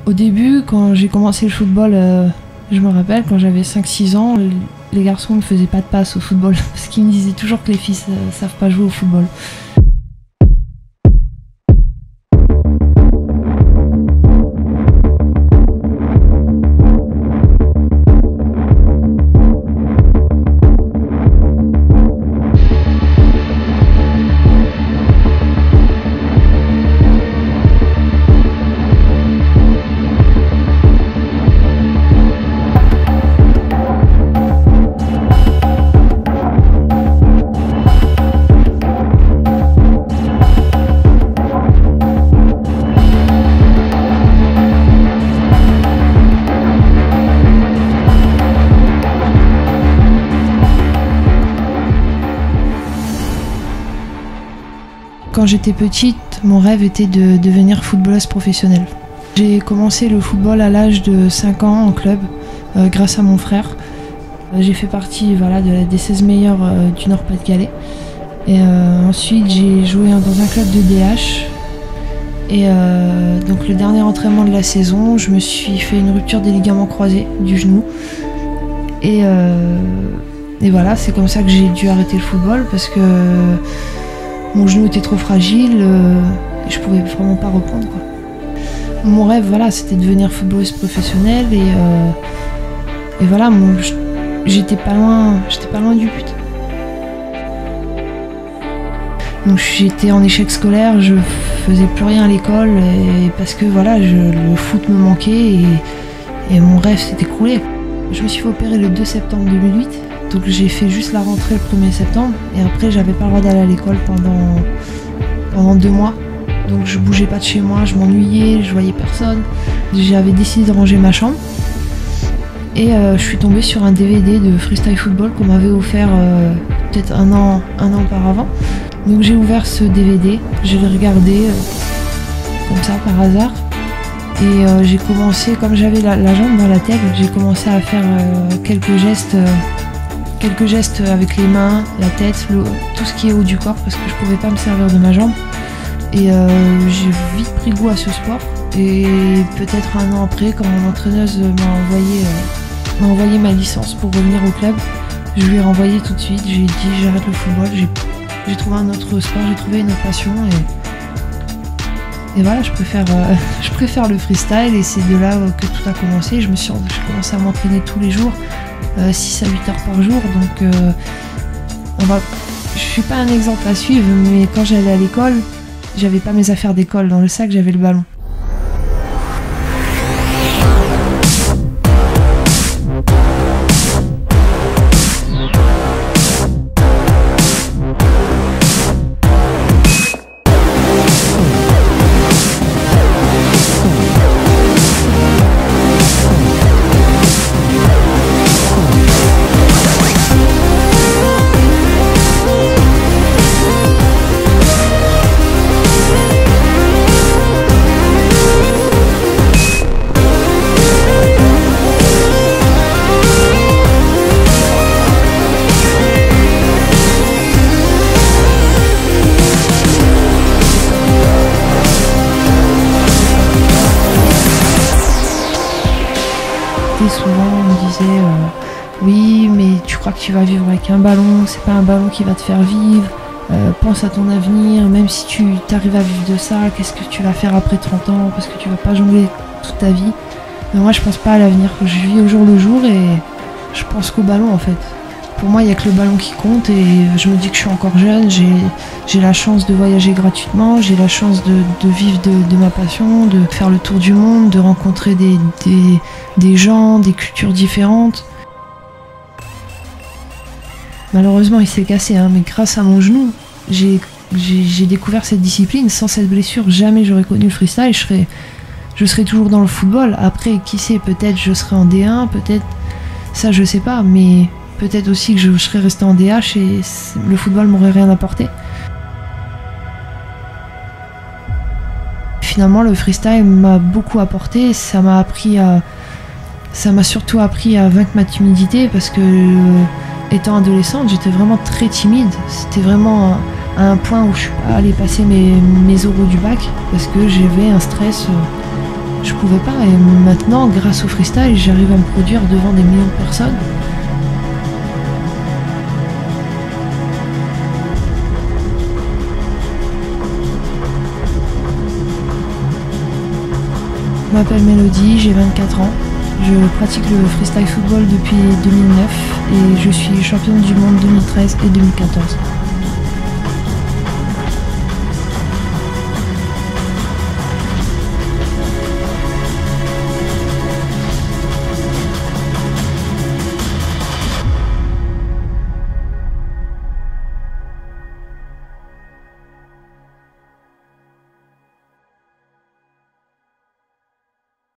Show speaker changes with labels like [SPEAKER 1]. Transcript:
[SPEAKER 1] Au début, quand j'ai commencé le football, je me rappelle, quand j'avais 5-6 ans, les garçons ne faisaient pas de passe au football parce qu'ils me disaient toujours que les filles ne savent pas jouer au football. Quand j'étais petite, mon rêve était de devenir footballeuse professionnelle. J'ai commencé le football à l'âge de 5 ans en club, grâce à mon frère. J'ai fait partie des 16 meilleurs du Nord-Pas-de-Calais. Et ensuite, j'ai joué dans un club de DH. Et donc le dernier entraînement de la saison, je me suis fait une rupture des ligaments croisés du genou. Et voilà, c'est comme ça que j'ai dû arrêter le football parce que mon genou était trop fragile et je pouvais vraiment pas reprendre, quoi. Mon rêve, c'était de devenir footballeuse professionnelle et voilà, j'étais pas loin du but. Donc j'étais en échec scolaire, je faisais plus rien à l'école parce que le foot me manquait et mon rêve s'est écroulé. Je me suis fait opérer le 2 septembre 2008. Donc j'ai fait juste la rentrée le 1er septembre et après j'avais pas le droit d'aller à l'école pendant 2 mois. Donc je bougeais pas de chez moi, je m'ennuyais, je voyais personne. J'avais décidé de ranger ma chambre et je suis tombée sur un DVD de freestyle football qu'on m'avait offert peut-être un an auparavant. Donc j'ai ouvert ce DVD, je l'ai regardé comme ça par hasard et j'ai commencé, comme j'avais la jambe dans la tête, j'ai commencé à faire quelques gestes avec les mains, la tête, tout ce qui est haut du corps parce que je pouvais pas me servir de ma jambe. Et j'ai vite pris goût à ce sport. Et peut-être un an après, quand mon entraîneuse m'a envoyé ma licence pour revenir au club, je lui ai renvoyé tout de suite. J'ai dit j'arrête le football, j'ai trouvé un autre sport, j'ai trouvé une autre passion. Et voilà, je préfère le freestyle et c'est de là que tout a commencé. J'ai commencé à m'entraîner tous les jours. 6 à 8 heures par jour, donc je suis pas un exemple à suivre, mais quand j'allais à l'école, j'avais pas mes affaires d'école dans le sac, j'avais le ballon. Souvent on me disait oui mais tu crois que tu vas vivre avec un ballon, c'est pas un ballon qui va te faire vivre, pense à ton avenir, même si tu arrives à vivre de ça, qu'est-ce que tu vas faire après 30 ans parce que tu vas pas jongler toute ta vie. Mais moi je pense pas à l'avenir, je vis au jour le jour et je pense qu'au ballon en fait. Pour moi il n'y a que le ballon qui compte et je me dis que je suis encore jeune, j'ai la chance de voyager gratuitement, j'ai la chance de vivre de ma passion, de faire le tour du monde, de rencontrer des gens, des cultures différentes. Malheureusement il s'est cassé, mais grâce à mon genou, j'ai découvert cette discipline. Sans cette blessure, jamais j'aurais connu le freestyle, je serais toujours dans le football. Après, qui sait, peut-être je serais en D1, peut-être, ça je sais pas, mais peut-être aussi que je serais resté en DH et le football m'aurait rien apporté. Finalement, le freestyle m'a beaucoup apporté, ça m'a surtout appris à vaincre ma timidité parce que, étant adolescente, j'étais vraiment très timide. C'était vraiment à un point où je suis pas allée passer mes oraux du bac parce que j'avais un stress. Je pouvais pas, et maintenant, grâce au freestyle, j'arrive à me produire devant des millions de personnes. Je m'appelle Mélodie, j'ai 24 ans. Je pratique le freestyle football depuis 2009 et je suis championne du monde 2013 et 2014.